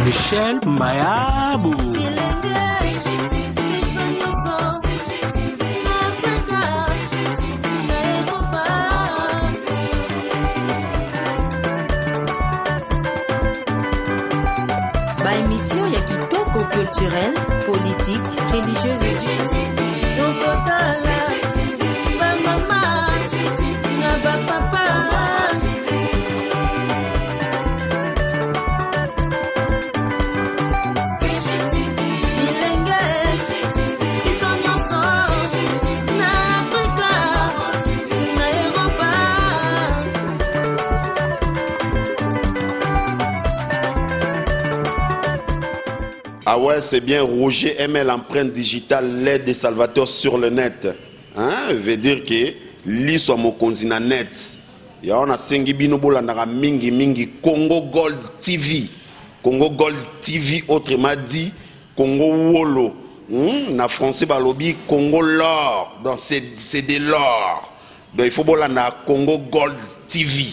Michel Mayabou. Émission ya kitoko culturel, politique, religieuse et Ah ouais, c'est bien, Roger aimait l'empreinte digitale, l'aide des Salvatore sur le net. Hein? Veut dire que li soit mon continent net. Ya on a sengi binobola nara mingi mingi Congo Gold TV. Congo Gold TV autrement dit Congo Wolo. Na français balobi Congo l'or. Donc c'est de l'or. Donc il faut bola na Congo Gold TV.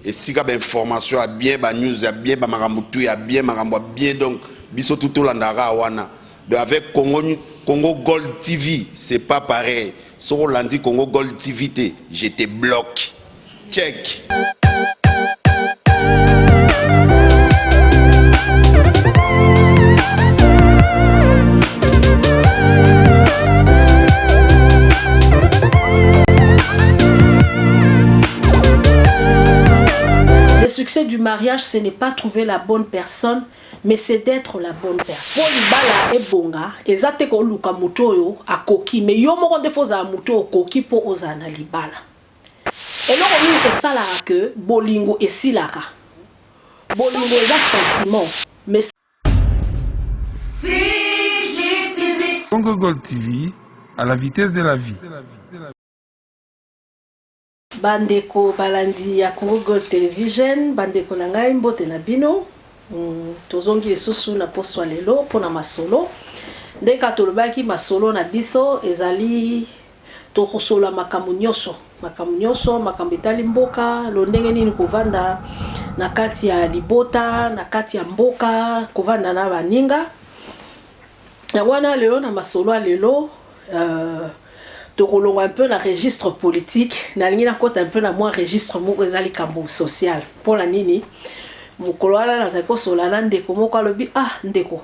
Et si il y a des informations à bien, ba news à bien, ba maramoutou à bien, marambo bien donc biso tout landara wana. Donc avec Congo Gold TV, c'est pas pareil. Sur Rolandi Congo Gold TV, je te bloque. Check. Le succès du mariage, ce n'est pas trouver la bonne personne, mais c'est d'être la bonne personne. Pour libala et bonga, ezate ko luka mutoyo a koki, mais yo moko defo za muto koki po ozana libala. Et là on dit que ça là que bolingo et silaka. Bolingo est un sentiment, mais Congo Gold TV à la vitesse de la vie. bandeko balandi ya Congo Gold Television, bandeko na ngai mbote na bino. Tozongi esusu na poso lelo pona masolo. Ndeka tolobaki masolo na biso ezali tokosola makambo nyonso. Makambo etali mboka, lo ndenge nini kovanda na kati ya libota, na kati ya mboka, kovanda na baninga. Na wana lelo na masolo lelo tokolonga un peu na registre politique, na lingi na kota un peu na moi registre moko ezali kambo social. Pour la nini mukolo ala na zako solala ndeko moko alobi ndeko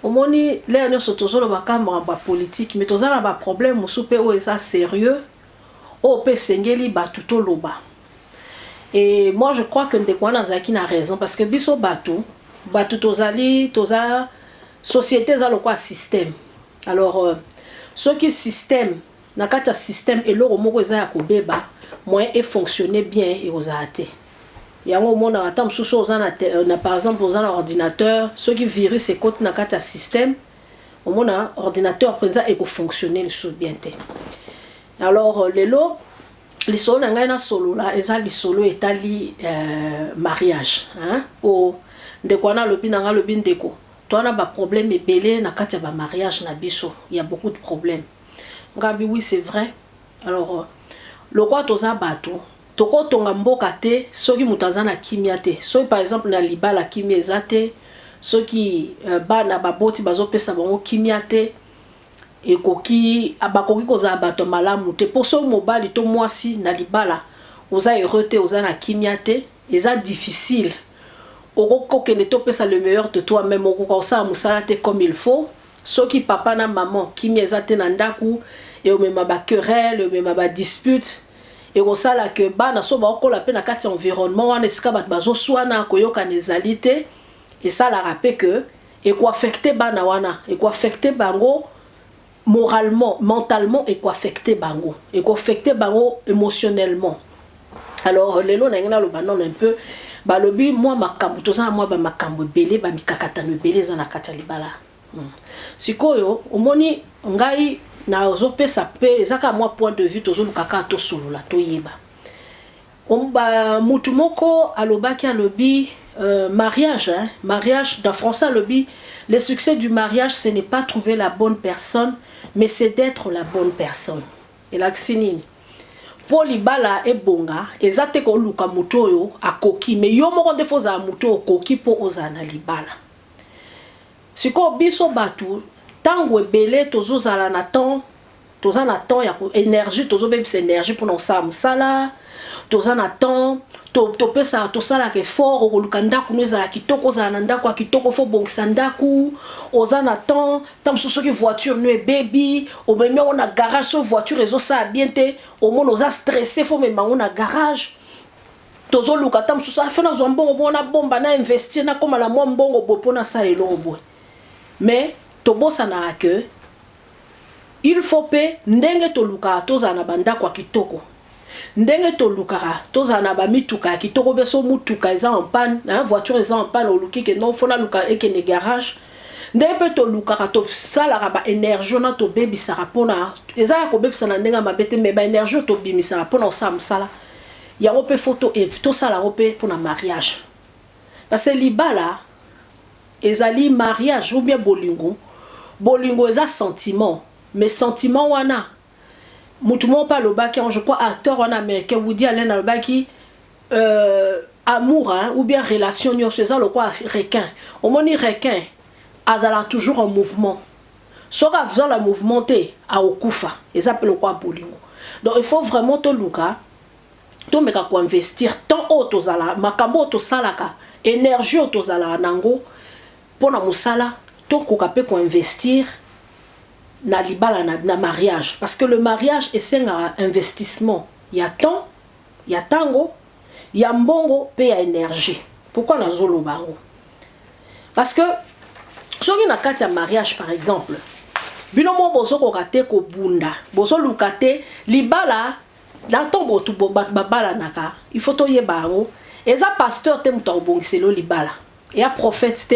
omoni leo nyonso tozolo bakamba ba politique mais tozala ba problème musupe o eza sérieux o pe sengeli batu to loba. Et moi je crois que ndeko na zaki na raison parce que biso batu toza société za lokwa système. Alors ce qui système na kata système et loro moko eza ya kobeba moyen et fonctionner bien et osate. Yango mona atam suso ozana na par exemple ozana ordinateur, ceux qui virus et côté na kata système, au mona ordinateur présent et ko fonctionner le bien té. Alors lelo li solo na ngai na solo la eza li solo etali mariage, hein? O ndeko na lobi na nga lobi ndeko. Toi na ba problème ebele na kata ba mariage na biso, il y a beaucoup de problèmes. Ngabi oui c'est vrai. Alors le quoi toza bato toko tonga mboka te soki mutazana kimia te. Soki par exemple na libala kimia ezate, soki bana baboti bazopesa bango kimia te ekoki abakoki koza bato malamu te. Pour so mobali to mwasi na libala oza heureux te, oza na kimia te, eza difficile. Oko kende to pesa le meilleur de toi-même, oko sa musala te comme il faut. Soki papa na maman kimia ezate na ndaku et o mema ba querelle, o mema ba dispute. Et on sait là que bana so ba okola pe na kati environnement wana esika bat bazo swana koyoka nezalité et ça la rappelle que et quoi affecter bana wana et quoi affecter bango moralement, mentalement et quoi affecter bango et quoi affecter bango émotionnellement. Alors lelo na ngina lo banon un peu balobi moi makambo toza moi ba makambo belé ba mikakata no belé za na kati libala. Sikoyo omoni ngai na ozopesa pe ezaka moi point de vue tozolukaka to solola to yeba. Mutu moko alobaki alobi mariage, hein, mariage, dans français, le succès du mariage, ce n'est pas trouver la bonne personne, mais c'est d'être la bonne personne. Et là, c'est nini. Pour libala et bonga, ezate ko luka mutoyo a koki, mais yo mo konde foza muto koki po ozana libala. Siko biso batu, tango ebele tozozala na temps, tozana temps ya énergie, tozobebisa énergie pour nos sala, tozana temps, topesa tosala ke fort okoluka ndaku nezala kitoko ozala na ndaku ya kitoko fo bongisa ndaku ozana temps tam soki voiture no baby o meme on a garage so voiture ezo sa bien te o mono oza stressé fo meme on a garage tozo luka tam so fa na zo mbongo bona bomba na investir na koma la mo mbongo bopona sa elo bo mais to bossa na que il faut pe ndenge to luka tozana banda kwa kitoko ndenge to lukara tozana ba mituka kitoko beso mutuka eza en panne na voiture eza en panne oluki ke non fona luka ekene garage ndenge pe to lukara to sala ba énergie na to bebisa rapona eza ko bebisa na ndenga mabete me ba énergie to bimisa rapona osam sala ya ope photo et to sala ope pour na mariage parce que libala ezali mariage ou bien bolingo eza sentiment mais sentiment wana mutumo pa lobaki je crois acteur en américain Woody Allen lobaki amour hein, ou bien relation nyo c'est ça le quoi requin au moni requin azala toujours en mouvement sora faisant la mouvementé a okufa et ça peut le quoi bolingo donc il faut vraiment to luka to meka ko investir tant auto zala makambo to salaka énergie auto zala nango pona musala to ko kapé ko investir na libala na mariage parce que le mariage est un investissement il y a temps il y a tango il y a mbongo pe ya énergie pourquoi na zolo bango parce que soki na kati ya mariage par exemple bino mo bozo ko raté ko bunda bozo lukate libala na tombo tu babala naka il faut to yebango eza pasteur te muto obongiselo libala et à prophète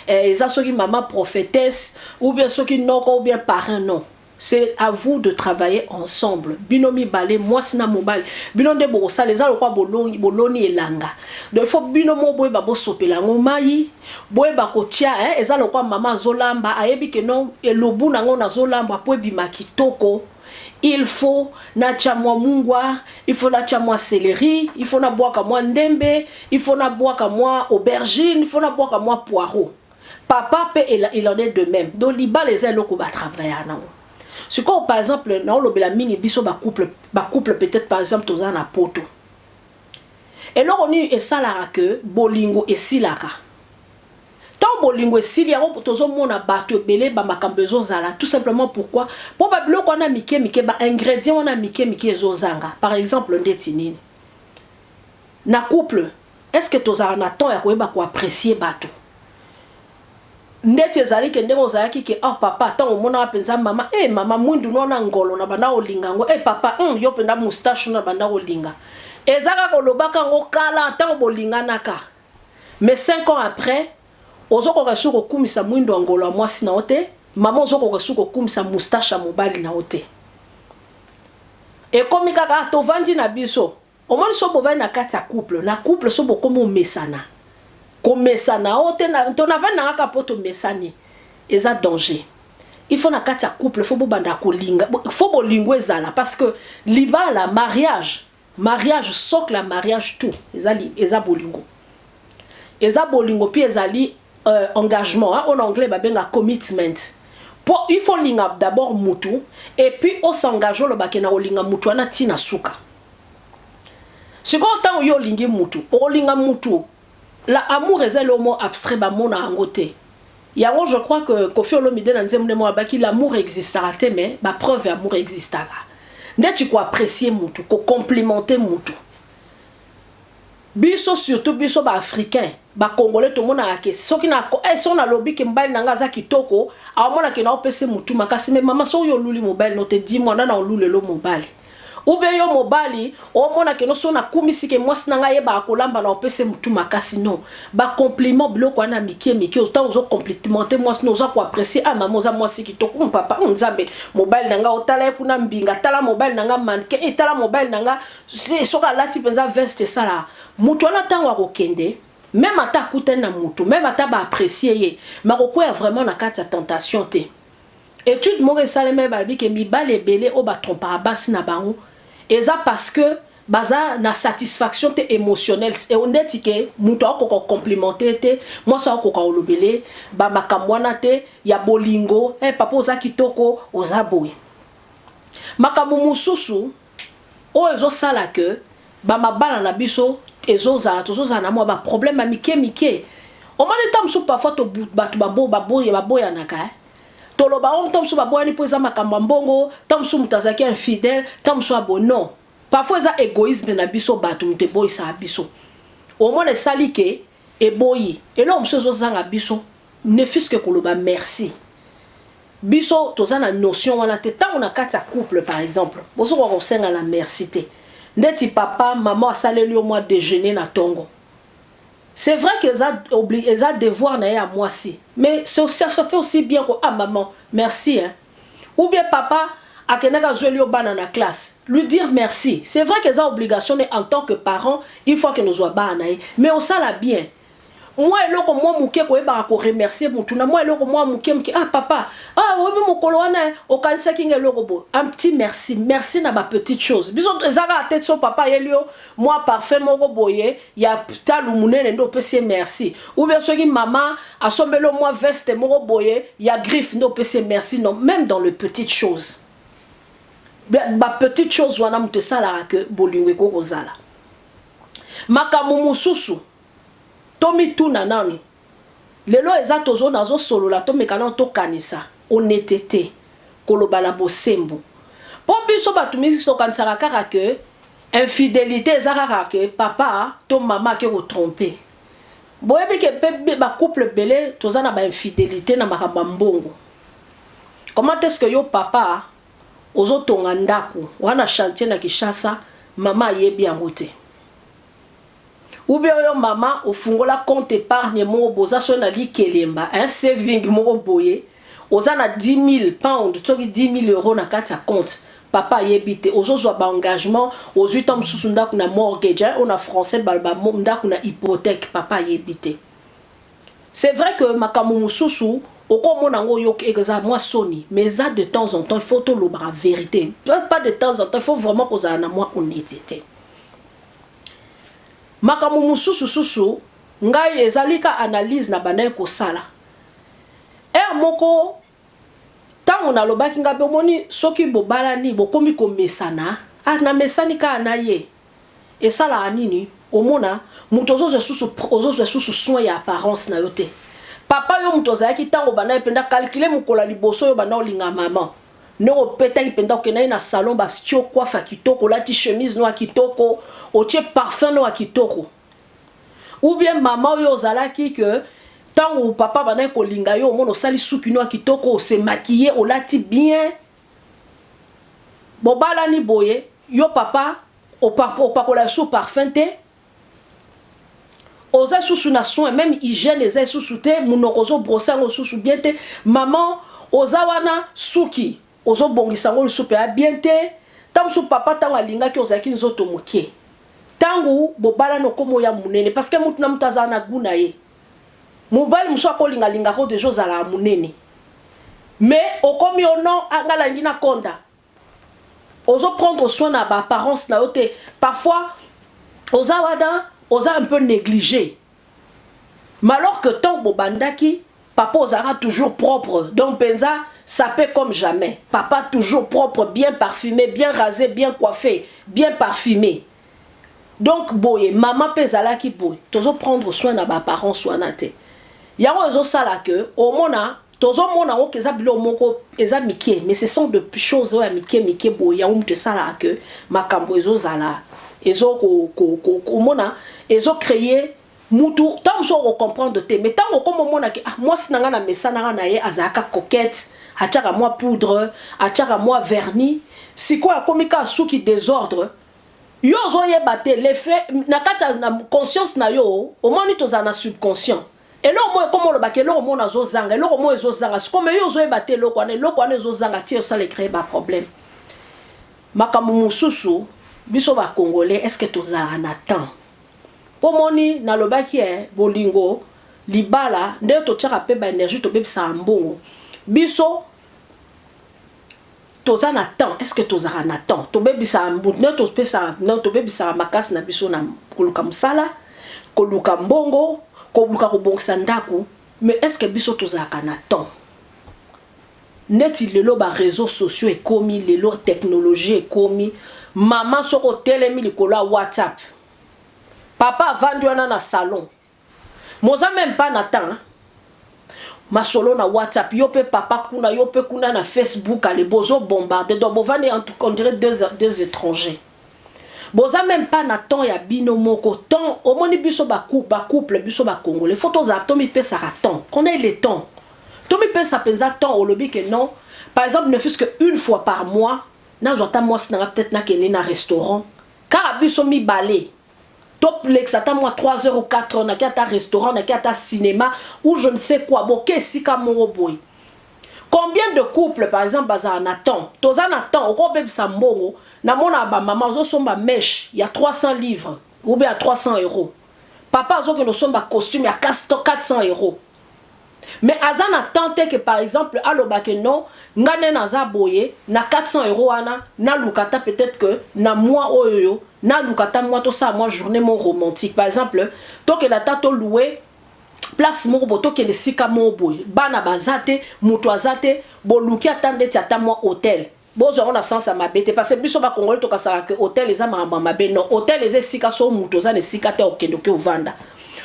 et ça ceux qui maman prophétesse ou bien ceux qui non ou bien parrain non c'est à vous de travailler ensemble binomi balé moi sina mobile binon de bosa les ala quoi boloni elanga donc il faut binomo boy babo sopela ngomayi boy bako tia hein ezala quoi maman zolamba ayebi que non et lobu nango na zolamba po bima kitoko il faut na chamwa mungwa, il faut na chamwa céleri, il faut na boire comme moi ndembe, il faut na boire comme moi aubergine, il faut na boire comme moi poireau. Papa il en est de même. Donc liba les ailes qu'on va travailler non. Ce qu'on par exemple non le la mini biso ba couple peut-être par exemple tous en a poto. Et là on est ça la que bolingo et silaka. Tant bolingo et silia on tozo mona bato belé ba makambezo zala tout simplement pourquoi pour ba biloko na mike ba ingrédients on a mike zozanga par exemple ndetinini na couple est-ce que toza na temps ya koyeba ko apprécier bato ndeti ezali ke ndemo zaki ke oh papa tant mona penza mama mama mwindu nona ngolo na bana olinga ngo papa yo penda moustache na bana olinga ezaka ko lobaka ngo kala tant bolinga naka mais 5 ans après ozoko kasuko kumisa mwindo angolo a mwasi na ote maman ozoko kasuko kumisa moustache mobali na ote et comme kaka to vandi na biso o moni so bova na kati ya couple so bokomo mesana ko mesana ote na to na vanda ngaka poto mesani eza danger il faut na kati ya couple faut bobanda ko linga faut bolingo ezala parce que libala mariage socle la mariage tout eza bolingo pi ezali engagement hein, en anglais babenga commitment pour il faut linga d'abord mutu et puis on s'engage le bakena olinga mutu ana tina suka ce qu'on tant yo lingi mutu olinga mutu la amour est le mot abstrait ba mona angote yango je crois que Kofi Olomide na nzembe mo abaki l'amour existera te mais ba preuve amour existera ndé tu ko apprécier mutu ko complimenter mutu biso surtout biso ba africain ba congolais to mona ke soki na so na lobby ke mbali nanga za kitoko awamona ke na opese mutu makasi me mama so yo luli mobile no te di mona na olule lo mobile ube yo mobali o mona ke no so na kumisi ke mwasi nanga ye ba akolamba na opese mutu makasi non ba compliment bloko na mike autant ozo complimenter mwasi no zo ko apprécier maman za mwasi kitoko papa nzambe mobile nanga otala kuna mbinga tala mobile nanga manke tala mobile nanga soka lati penza veste sala mutu ana tango akokende même ata kuten na mutu même ata ba apprécier ye makoko ya vraiment na kati ya tentation te étude mo resalema ba bi ke mibale ebele o ba trompa basi na bango eza parce que baza na satisfaction te émotionnelle et on dit que mutu akoko complimenter te moi ça akoko olobele ba makamwana te ya bolingo papa oza kitoko oza boye makambo mususu o ezo sala que ba mabala na biso ezoza tozoza na moi ba problème amike mike o mani tam su parfois to batu baboya naka toloba on tam su baboya ni poza makambo mbongo tam su mutazaki infidèle tam su abo non parfois ça égoïsme na biso batu mute boy sa biso au moins sali ke e boyi et là on se zanga biso ne fils que koloba merci biso toza na notion wana te tant on a kata couple par exemple bozo ko senga la merci te ndeti papa maman asaleli au moins déjeuner na tongo c'est vrai que ça devoir na ya moi si mais ça fait aussi bien que ah maman merci hein ou bien papa akenaka zoli obana na classe lui dire merci c'est vrai que ça obligation en tant que parent il faut que nous soit bana mais on ça la bien moi eloko moi muke ko eba ko remercier mutu na moi eloko moi muke ah papa ah obi mukolo wana o kanisa kinga eloko bo un petit merci na ba petite chose biso ezaka tête so papa yelio moi parfait moko boye ya talu munene ndo pese merci ou bien soki maman asombelo moi veste moko boye ya griffe ndo pese merci non même dans les petites choses ba petite chose wana mute sala que bolingo ko kozala makamu mususu Tomi tuna nani lelo eza tozo nazo solo la to mekana to kanisa honnêteté kolobala bosembo po biso batumi so kansaka kaka que infidélité ezaka que papa to mama ke ko tromper boyebi ke pe ba couple belé toza na ba infidélité na makamba mbongo comment est-ce que yo papa ozo tonga ndaku wana chantier na Kishasa mama yebi yango te ou bien yo maman ofungola compte épargne mo boza so na likelemba un saving mo boye oza na 10 000 pounds toki 10 000 euros na kati ya compte papa yebite ozozwa ba engagement ozuita msusu ndaku na mortgage on a français balba ndaku na hypothèque papa yebite c'est vrai que makamu mususu okomona ngo yo eza moi soni mais ça de temps en temps il faut to lo bra vérité pas de temps en temps il faut vraiment poser na moi honnêteté makamu mususu susu ngai ezalika analyse na banaye ko sala moko tango na lobaki ngabe omoni soki bobalani bokomi ko mesana na mesani ka na ye esala anini omona muto ozo susu soin ya apparence na yote papa yo muto zaki tango banaye penda calculer mukola liboso yo bana olinga maman no peta ipenda okena na salon ba stio coiffe kitoko lati chemise no kitoko otie parfum no kitoko ou bien maman yo zalaki que tango papa bana ko linga yo mono sali suki no kitoko se maquiller o lati bien bobala ni boye yo papa o papa la sou parfum te oza susu na soin même hygiène eza susu te munokozo brosser ngo susu bien te maman oza wana suki ozo bongisa ngo supe a bien te tamsu papa tango alinga ki ozaki nzoto mokie tango bobala no komo ya munene parce que mutu na mutaza na guna ye mobali muso akolinga linga ko dejo zala munene mais okomi ono angala ngina konda ozo prendre soin na ba apparence na yote parfois oza wada oza un peu négligé mais alors que tant bobandaki papa ozara toujours propre donc penza ça peut comme jamais papa toujours propre bien parfumé bien rasé bien coiffé bien parfumé donc boye maman pezala ki boye tozo prendre soin na ba apparence wana te yango ezo sala que au mona tozo mona o keza bilo moko eza mike mais ce sont de choses o ya mike boye yango mte sala que makambo ezo zala ezo ko mona ezo créer mutu tant so ko comprendre te mais tant ko mona que moi sinanga na mesana na ye azaka coquette achaka moi poudre achaka moi vernis si quoi komika suki désordre yo zo yebate l'effet na kata na conscience na yo au moins to za na subconscient et là moi comme le bakelo au moins zo zanga lo moi zo zanga comme yo zo yebate lo kwa zo zanga ti ça le créer ba problème makamu mususu biso ba congolais est-ce que to za na temps po moni na lobaki bolingo libala nde to tchaka pe ba énergie to bebisa mbongo biso toza na temps est-ce que tozara na temps to bebisa mbongo to pesa non to bebisa makasi na biso na koluka musala koluka mbongo koluka kobongisa ndaku mais est-ce que biso tozaka na temps neti lelo ba réseaux sociaux ekomi lelo technologie ekomi maman soko telemi likolo ya WhatsApp papa vandi wana na salon moza même pas na temps masolo na WhatsApp yo pe papa kuna yo pe kuna na Facebook ale bozo bombarder donc bovani en tout cas on dirait deux étrangers boza même pas na temps ya bino moko temps au moni biso ba couple biso ba congolais photos za to mi pesa ka temps connaît le temps to mi pesa penza temps au lobby que non par exemple ne fût-ce que une fois par mois na zota moi na peut-être na kene na restaurant car biso mi balé top lex ata moi 3 heures ou 4 heures na kata restaurant na kata cinéma ou je ne sais quoi boké sika moro boy. Combien de couples par exemple baza na temps toza na temps oko bebisa mbongo na mona ba maman zo somba mèche il y a 300 livres ou bien à 300 euros papa zo que no somba costume ya 400 euros mais azana tante que par exemple aloba que non ngane na za boye na 400 euros ana na lukata peut-être que na mois oyo na lukata moi to ça moi journée mon romantique par exemple to que la tato louer place moko boto ke le sika mo boye bana bazate muto azate boluki atande ti ata moi hôtel bozo on a sens à mabete parce que biso ba congolais to kasala que hôtel eza mabe non hôtel eza sika so muto za ne sika te okendo ke ovanda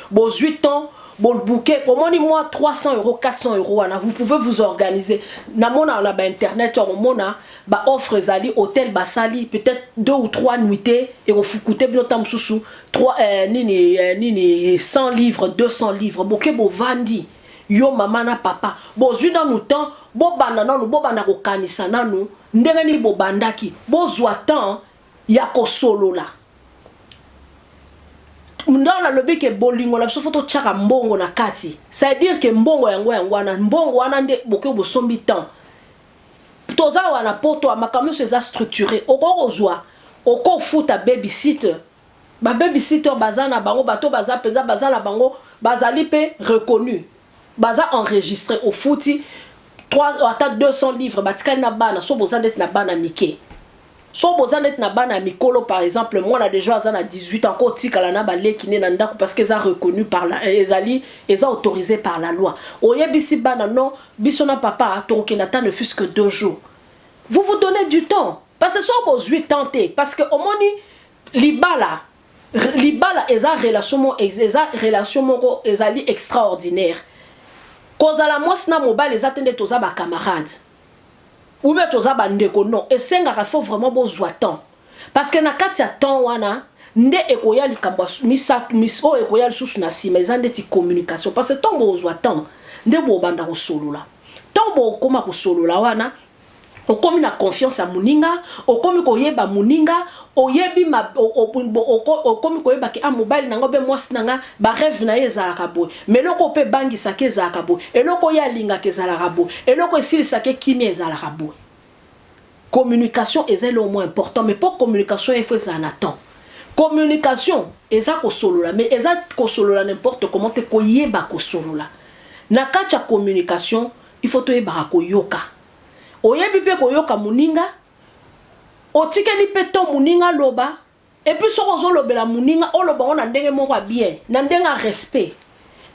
bo 8 ans bon bouquet pour moi 300 euros 400 euros vous pouvez vous organiser na mona on a ba internet on mona ba offre zali hôtel basali peut-être 2 ou 3 nuitées et au fukute bino tam susu 3 nini 100 livres 200 livres bouquet bo vandi yo mama na papa bo zui dans nous temps bo banda nanu bo banda ko kanisa nanu ndenge ni bo bandaki bo zwa temps ya ko solo la ndana lobi ke bolingo la photo tchaka mbongo na kati ça veut dire que mbongo yango na mbongo wana nde boke bosombi temps toza wana poto amakamyo seza structuré oko ozwa oko futa babysitter ba babysitter bazana bango bato baza penza bazala bango bazali pe reconnu baza enregistré au futi 3 à 200 livres batikali na bana so bozande na bana mike so bozanet na bana mikolo par exemple moi na déjà à 18 ans ko tikala na baleki ne na ndako parce que ça reconnu par la ezali eza autorisé par la loi oyebisi bana non biso na papa to kenata ne fût-ce que 2 jours vous vous donnez du temps parce que so bo 8 tenter parce que au moni libala eza relation moko ezali extraordinaire kozala mwasi na mobali ezatende toza ba camarades ou bien toza bandeko non et senga faut vraiment besoin temps parce que na kati ya temps wana nde ekoya likambo miso ekoya lisusu na sima ezande ti communication parce que temps besoin temps nde bo banda ko solola temps bo koma ko solola wana okomi na confiance à muninga okomi ko yeba muninga oyebi ma okomi ko yeba ke a mobile nango be mwasi nanga ba rêve na ezalaka boy mais loko pe bangi sake ezalaka boy eloko ya linga ke ezalaka boy eloko esili sake kimi ezalaka boy communication est le moins important mais pour communication il faut ça en temps communication eza ko solola mais eza ko solola n'importe comment te ko yeba ko solola na kacha communication il faut to yeba ko yoka oyebi pe ko yoka muninga otikeli pe to muninga loba et puis soko zo lobela muninga o loba on ndenge moko bien na ndenga respect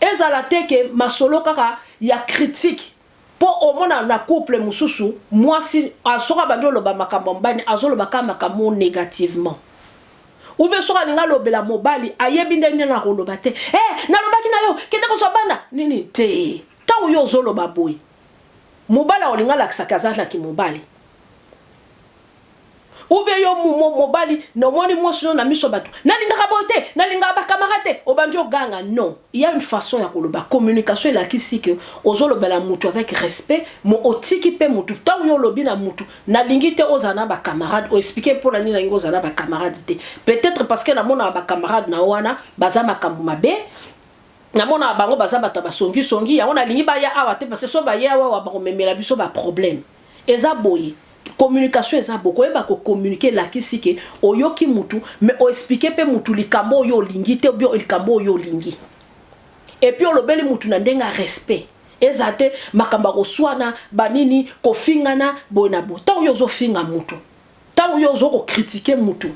ezala te ke masolo kaka ya critique pour au mona na couple mususu moi si asoka bando loba makambo mbani azoloba ka makambo négativement ou bien soka linga lobela mobali ayebi ndenge na ko loba te na lobaki na yo kete ko so banda nini te tango yo zo loba boy mobala olinga la kisakaza ki mobali ou bien yo mobali no moni mosuno na miso bato na linga kabote na linga ba camarade obanjo ganga non il y a une façon ya koloba communication la kisike ozolobela mutu avec respect mo otiki pe mutu tant yo lobi na mutu na lingite ozana ba camarade o expliquer pour la nina ngozana ba camarade te peut-être parce que na mona ba camarade na wana baza makambu mabe na mona bango baza bata basongi ya ona lingi ba ya awa te parce que so ba ya awa ba memela biso ba problème eza boye communication eza beaucoup eba ko communiquer la kisike oyoki mutu mais o expliquer pe mutu likambo yo lingi te bio likambo yo lingi et puis olobeli mutu na ndenga respect ezate makamba ko swana banini ko fingana bona bo tant yo zo finga mutu tant yo zo ko critiquer mutu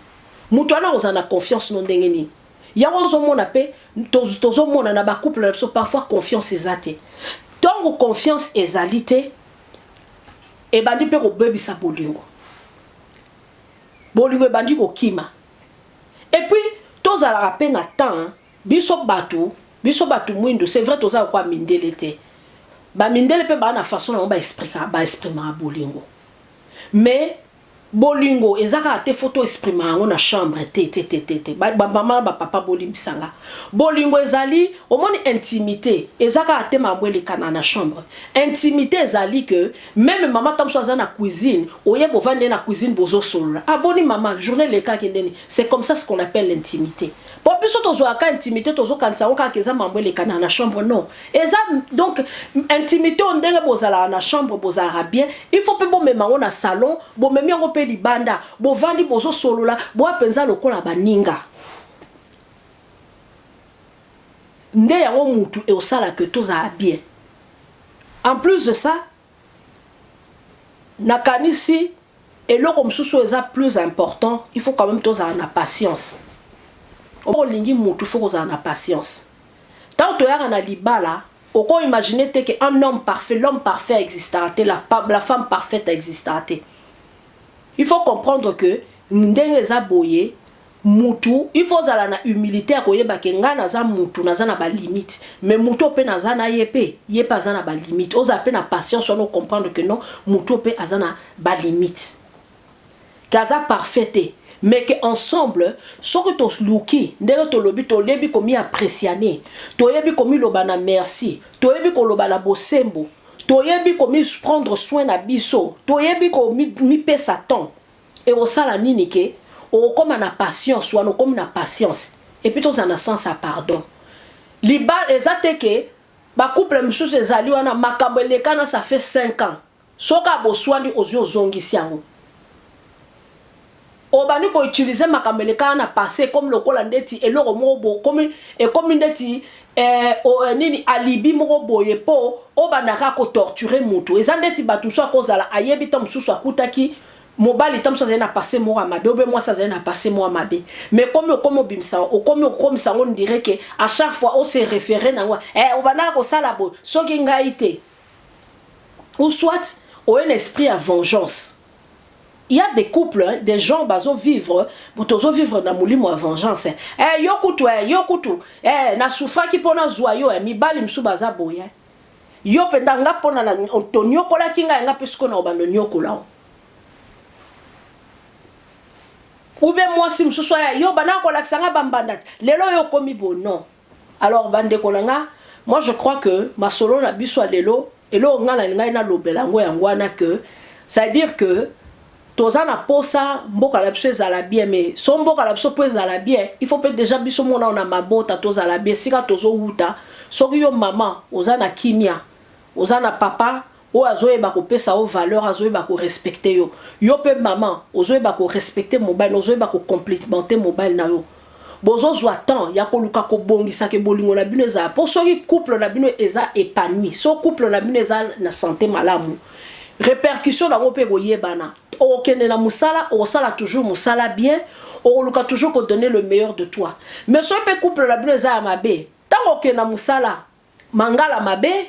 ana ozana confiance no ndenge ni yango zo mona pe tozo mona na ba couple so parfois confiance ezate tant confiance ezalité et bandi pe ko bebisa bolingo bandi ko kima et puis tozala rapé na temps biso batu mwindo c'est vrai tozala kwa mindele te ba mindele pe ba na façon na ba exprimer bolingo mais bolingo ezaka te photo exprimer ngo na chambre te ba mama ba papa bolimbisanga bolingo ezali omoni intimité ezaka te mabwele kana na chambre intimité ezali que même maman tam soza na cuisine oye bovande na cuisine bozo solo aboni maman journée le ka kindeni c'est comme ça ce qu'on appelle l'intimité pour biso tozo aka intimité tozo kanisa ngo ka keza mabwele kana na chambre non eza donc intimité ondenge bozala na chambre bozala bien il faut pe bo memango na salon bo memi ngo pe libanda bovandi bozo solola bo apenza lokola baninga nde yango mutu e osala que toza bien. En plus de ça nakanisi eloko msusu eza plus important, il faut quand même toza na patience. O lingi mutu faut toza na patience. Tant to yara na libala oko imaginer te que un homme parfait, l'homme parfait existera te, la femme parfaite existera te. Il faut comprendre que ndenge eza boye mutu il faut zala na humilité akoyeba ke nga naza mutu naza na ba limite mais mutu pe naza na yepe za na ba limite oza pe na patience on comprendre que non mutu pe azana ba limite kaza parfaite mais que ensemble soki to luki ndenge to lobi to lebi komi apprécier to yebi komi lobana merci to yebi ko lobana bosembo to yebi komi prendre soin na biso to yebi komi mi pesa temps et au sala nini ke o comme na patience ou on comme na patience et puis tous en a sens à pardon liba ezate ke ba couple msusu ezali wana makambo elekana ça fait 5 ans soka boswani ozio zongisi yango obani ko utiliser makambo elekana na passé comme lokola ndeti eloko mo bo comme et comme ndeti nini alibi moko boye po obandaka ko torturer mutu ezandeti batu so akozala ayebi ta msusu akutaki mobali tam so na passer moi mabe ou bien moi ça na passer moi mabe mais comme bimsa o comme ça on dirait que à chaque fois on se référer na o bana ko sala bo so ki ngaite ou soit au un esprit à vengeance. Il y a des couples, hein, des gens bazo vivre, botozo vivre na mulimo à vengeance. Yokutu na soufa ki pona zoyo mibali msu baza boya. Yo pendanga pona na ontonyo kola kinga nga pesko na obando nyokola. Ou bien moi si msusu yo bana ko laksanga bambanda lelo yo komi bon non. Alors bande kolanga, moi je crois que ma solo na biso lelo elo ngala ngai na lobela ngo yangwana que ça veut dire que tozana posa mboka la biso ezala bien mais son mboka la biso po ezala bien il faut peut déjà biso mona na mabota tozala bien sika tozo wuta soki yo mama ozana kimia ozana papa o azoyeba ko pesa o valeur azoyeba ko respecter yo yo pe maman ozoyeba ko respecter mobile ozoyeba ko complimenter mobile na yo bozo zwa temps ya ko luka ko bongisa ke bolingo na bino eza pour soki couple na bino eza épanoui so couple na bino eza na santé malamu répercussion na ngope ko yebana o kende na musala o sala toujours musala bien o luka toujours ko donner le meilleur de toi mais so pe couple na bino eza mabe tango ke na musala mangala mabe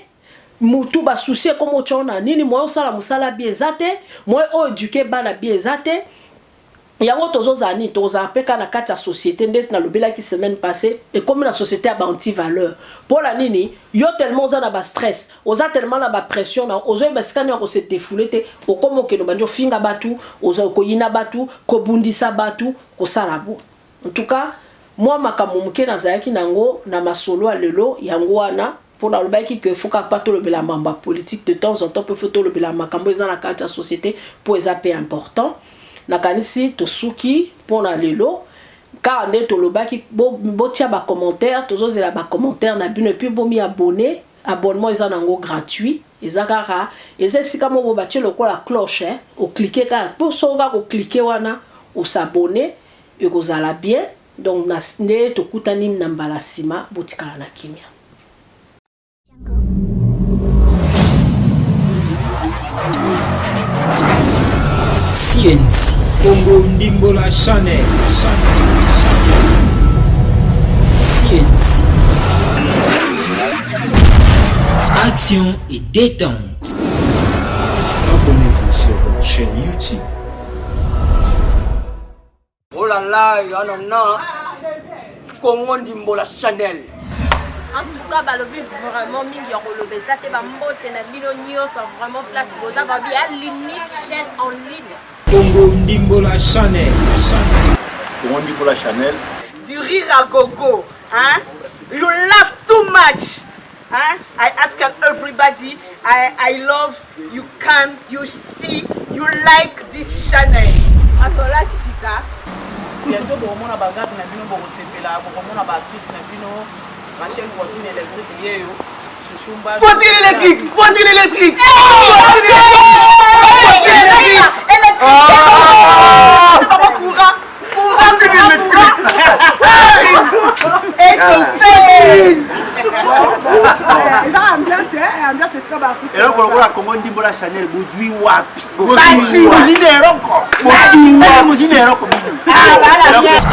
mutu ba souci comme chona nini moi sala musala bien zate moi o éduquer bana bien zate yango tozo zani toza peka na kati ya société ndet na lobela ki semaine passée et comme la société a anti valeur pour la nini yo tellement za na ba stress oza tellement na ba pression na ozo ba skani ko se défouler te o comme ke no banjo finga batu ozo ko yina batu ko bundisa batu ko sala bo en tout cas moi makambo muke na zaki nango na masolo lelo yango wana pour la lobaki que faut pas tout le bela mamba politique de temps en temps peut photo le bela makambo za na kati ya société pour ezapé important nakanisi tosuki pona lelo car nde tolobaki bo tia ba commentaire tozozela ba commentaire na bino puis bo mi abonner abonnement eza nango gratuit eza kaka eza esika moko batie lokola cloche oclique kaka pour soka koclique wana osabone ekozala bien. Donc nde tokutani na mbala nsima botikala na kimia. CNC Congo Ndimbola Chanel. CNC Action et détente. Abonnez-vous sur votre chaîne YouTube. Oh là là, il y en a Congo Ndimbola Chanel. En tout cas, balobi vraiment mingi ya kolobe ça te ba mbote na bino nyonso vraiment place boza ba bien l'unique chaîne en ligne. Congo Ndimbola Chanel. Congo Ndimbola Chanel. Du rire à gogo, hein? You laugh too much, hein? I ask everybody, I love, you come, you see, you like this channel. Asola sika. Bientôt pour mon abagate na bino pour sepela pour mon abatrice na bino machine voiture électrique lié yo chouchumba voiture électrique voiture électrique Et là, pour la Congo Ndimbola Chanel, Boudui Wapi.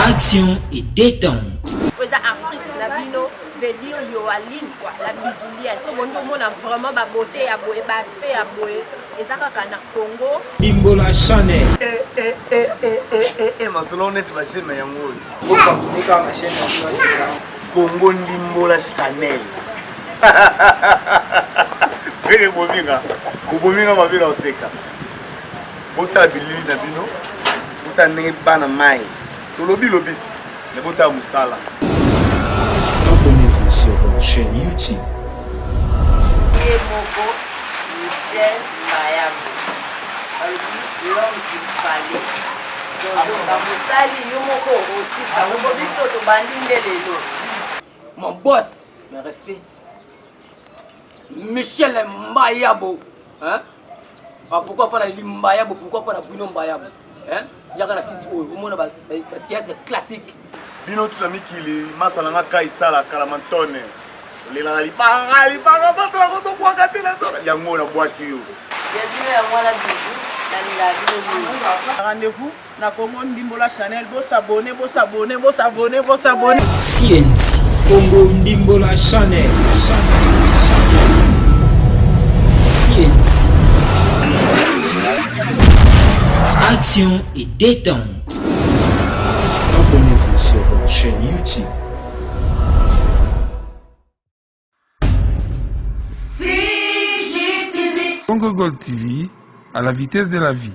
Action et détente. Vous êtes artiste na bino veut dire yo aline quoi la bisoulia. So bon on a vraiment ba beauté ya boye ba aspect ya boye ezaka kana Congo Ndimbola Chanel. Masolo net machine na yango. Congo Ndimbola Chanel. Bele bominga. Bominga mabela oseka. Bota bilili na bino. Bota ndenge bana mai. Tolobi lobiti. Ne bota musala. Abonnez-vous sur votre chaîne YouTube. Moko Michel Mayambo. L'homme qu'il fallait. Donc, dans le sali, il y a aussi ça. On peut dire que tu bandines. Mon boss, mes respects. Michel Mayabo. Hein? Ah, pourquoi pas la Mayabo? Pourquoi pas la Bruno Mayabo? Hein? Il y a un site où on a un théâtre classique. Bino tout ami qui les masalanga kaisala kalamantone. Les la lipanga pas la koto kwa katela to. Yango na boaki yo. Bienvenue à moi la bisou. Rendez-vous na Congo Ndimbola Chanel, bo s'abonner, bo s'abonner, bo s'abonner, bo s'abonner. CNC Congo Ndimbola Chanel. CNC Action et détente. Abonnez-vous sur votre chaîne YouTube. Congo Gold TV, à la vitesse de la vie.